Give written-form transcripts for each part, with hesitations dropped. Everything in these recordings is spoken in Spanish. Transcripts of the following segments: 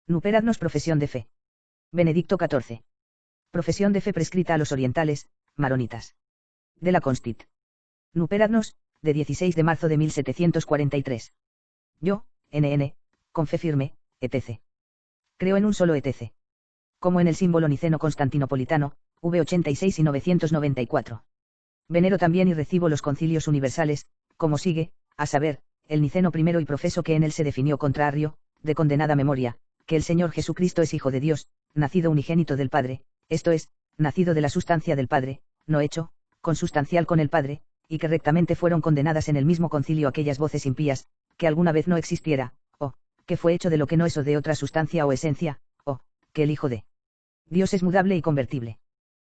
Nuperadnos profesión de fe. Benedicto XIV. Profesión de fe prescrita a los orientales, maronitas. De la Constit. Nuperadnos, de 16 de marzo de 1743. Yo, NN, con fe firme, etc. Creo en un solo etc. Como en el símbolo niceno constantinopolitano, V86 y 994. Venero también y recibo los concilios universales, como sigue, a saber, el niceno primero y profeso que en él se definió contrario, de condenada memoria, que el Señor Jesucristo es Hijo de Dios, nacido unigénito del Padre, esto es, nacido de la sustancia del Padre, no hecho, consustancial con el Padre, y que rectamente fueron condenadas en el mismo concilio aquellas voces impías, que alguna vez no existiera, o, que fue hecho de lo que no es o de otra sustancia o esencia, o, que el Hijo de Dios es mudable y convertible.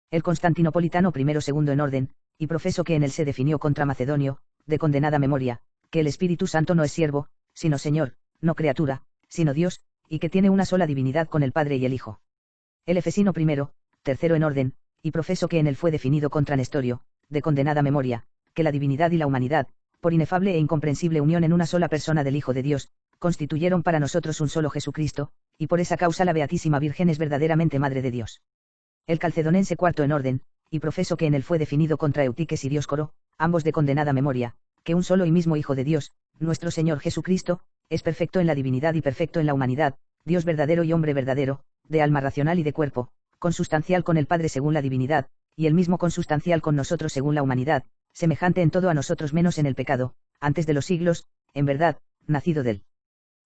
El constantinopolitano primero segundo en orden, y profeso que en él se definió contra Macedonio, de condenada memoria, que el Espíritu Santo no es siervo, sino Señor, no criatura, sino Dios, y que tiene una sola divinidad con el Padre y el Hijo. El Efesino primero, tercero en orden, y profeso que en él fue definido contra Nestorio, de condenada memoria, que la divinidad y la humanidad, por inefable e incomprensible unión en una sola persona del Hijo de Dios, constituyeron para nosotros un solo Jesucristo, y por esa causa la Beatísima Virgen es verdaderamente Madre de Dios. El Calcedonense cuarto en orden, y profeso que en él fue definido contra Eutiques y Dioscoro, ambos de condenada memoria, que un solo y mismo Hijo de Dios, nuestro Señor Jesucristo, es perfecto en la divinidad y perfecto en la humanidad, Dios verdadero y hombre verdadero, de alma racional y de cuerpo, consustancial con el Padre según la divinidad, y el mismo consustancial con nosotros según la humanidad, semejante en todo a nosotros menos en el pecado, antes de los siglos, en verdad, nacido del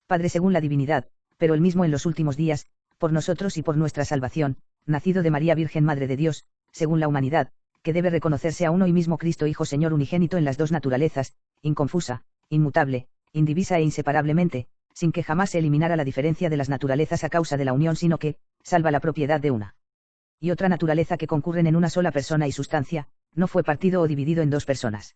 Padre según la divinidad, pero el mismo en los últimos días, por nosotros y por nuestra salvación, nacido de María Virgen Madre de Dios, según la humanidad, que debe reconocerse a uno y mismo Cristo Hijo Señor unigénito en las dos naturalezas, inconfusa, inmutable, indivisa e inseparablemente, sin que jamás se eliminara la diferencia de las naturalezas a causa de la unión, sino que, salva la propiedad de una y otra naturaleza que concurren en una sola persona y sustancia, no fue partido o dividido en dos personas,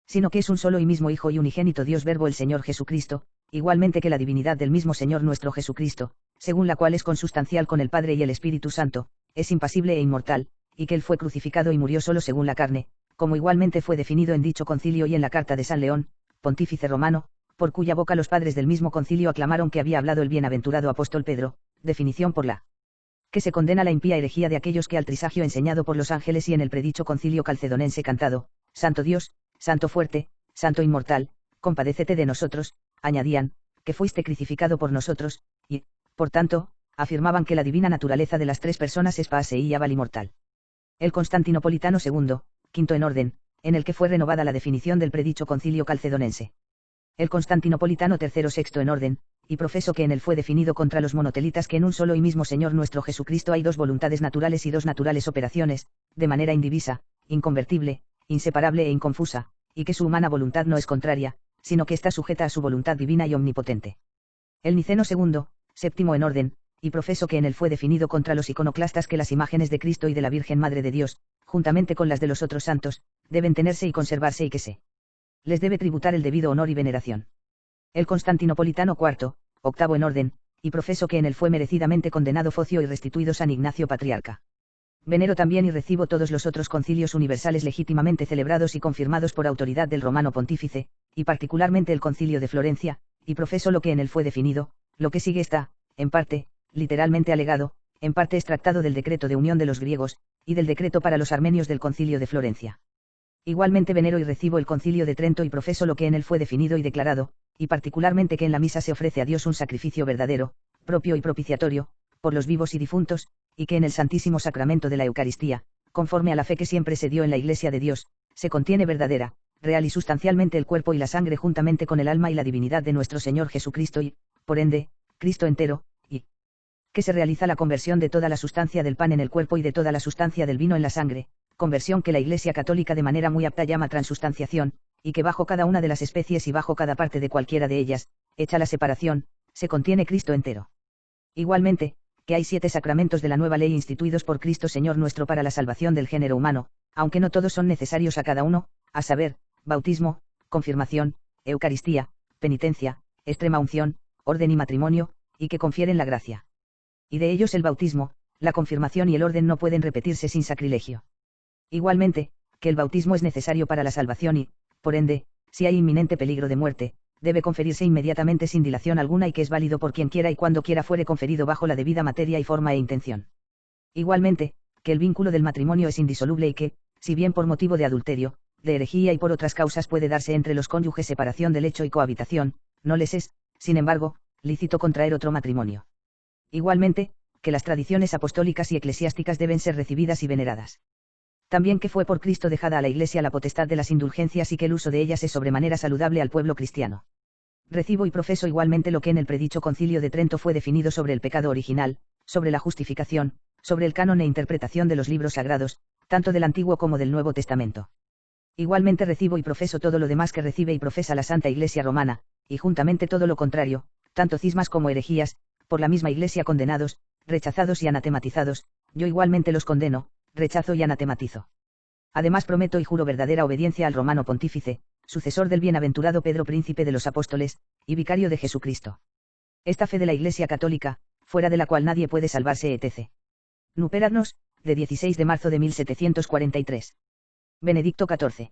sino que es un solo y mismo Hijo y unigénito Dios Verbo el Señor Jesucristo, igualmente que la divinidad del mismo Señor nuestro Jesucristo, según la cual es consustancial con el Padre y el Espíritu Santo, es impasible e inmortal, y que él fue crucificado y murió solo según la carne, como igualmente fue definido en dicho concilio y en la carta de San León, pontífice romano, por cuya boca los padres del mismo concilio aclamaron que había hablado el bienaventurado apóstol Pedro, definición por la que se condena la impía herejía de aquellos que al trisagio enseñado por los ángeles y en el predicho concilio calcedonense cantado, Santo Dios, Santo fuerte, Santo inmortal, compadécete de nosotros, añadían, que fuiste crucificado por nosotros, y, por tanto, afirmaban que la divina naturaleza de las tres personas es paseíable y mortal. El constantinopolitano segundo, quinto en orden, en el que fue renovada la definición del predicho concilio calcedonense. El constantinopolitano tercero sexto en orden, y profeso que en él fue definido contra los monotelitas que en un solo y mismo Señor nuestro Jesucristo hay dos voluntades naturales y dos naturales operaciones, de manera indivisa, inconvertible, inseparable e inconfusa, y que su humana voluntad no es contraria, sino que está sujeta a su voluntad divina y omnipotente. El niceno segundo, séptimo en orden, y profeso que en él fue definido contra los iconoclastas que las imágenes de Cristo y de la Virgen Madre de Dios, juntamente con las de los otros santos, deben tenerse y conservarse y que se les debe tributar el debido honor y veneración. El constantinopolitano cuarto, octavo en orden, y profeso que en él fue merecidamente condenado Focio y restituido San Ignacio Patriarca. Venero también y recibo todos los otros concilios universales legítimamente celebrados y confirmados por autoridad del Romano Pontífice, y particularmente el Concilio de Florencia, y profeso lo que en él fue definido, lo que sigue está, en parte, literalmente alegado, en parte extractado del decreto de unión de los griegos, y del decreto para los armenios del Concilio de Florencia. Igualmente venero y recibo el Concilio de Trento y profeso lo que en él fue definido y declarado, y particularmente que en la misa se ofrece a Dios un sacrificio verdadero, propio y propiciatorio, por los vivos y difuntos, y que en el Santísimo Sacramento de la Eucaristía, conforme a la fe que siempre se dio en la Iglesia de Dios, se contiene verdadera, real y sustancialmente el cuerpo y la sangre juntamente con el alma y la divinidad de nuestro Señor Jesucristo y, por ende, Cristo entero, y que se realiza la conversión de toda la sustancia del pan en el cuerpo y de toda la sustancia del vino en la sangre, conversión que la Iglesia Católica de manera muy apta llama transustanciación, y que bajo cada una de las especies y bajo cada parte de cualquiera de ellas, hecha la separación, se contiene Cristo entero. Igualmente, que hay 7 sacramentos de la nueva ley instituidos por Cristo Señor nuestro para la salvación del género humano, aunque no todos son necesarios a cada uno, a saber, bautismo, confirmación, Eucaristía, penitencia, extrema unción, orden y matrimonio, y que confieren la gracia. Y de ellos el bautismo, la confirmación y el orden no pueden repetirse sin sacrilegio. Igualmente, que el bautismo es necesario para la salvación y, por ende, si hay inminente peligro de muerte, debe conferirse inmediatamente sin dilación alguna y que es válido por quien quiera y cuando quiera fuere conferido bajo la debida materia y forma e intención. Igualmente, que el vínculo del matrimonio es indisoluble y que, si bien por motivo de adulterio, de herejía y por otras causas puede darse entre los cónyuges separación del hecho y cohabitación, no les es, sin embargo, lícito contraer otro matrimonio. Igualmente, que las tradiciones apostólicas y eclesiásticas deben ser recibidas y veneradas. También que fue por Cristo dejada a la Iglesia la potestad de las indulgencias y que el uso de ellas es sobremanera saludable al pueblo cristiano. Recibo y profeso igualmente lo que en el predicho Concilio de Trento fue definido sobre el pecado original, sobre la justificación, sobre el canon e interpretación de los libros sagrados, tanto del Antiguo como del Nuevo Testamento. Igualmente recibo y profeso todo lo demás que recibe y profesa la Santa Iglesia Romana, y juntamente todo lo contrario, tanto cismas como herejías, por la misma Iglesia condenados, rechazados y anatematizados, yo igualmente los condeno, rechazo y anatematizo. Además prometo y juro verdadera obediencia al Romano Pontífice, sucesor del bienaventurado Pedro Príncipe de los Apóstoles, y vicario de Jesucristo. Esta fe de la Iglesia Católica, fuera de la cual nadie puede salvarse etc. Nuperadnos, de 16 de marzo de 1743. Benedicto XIV.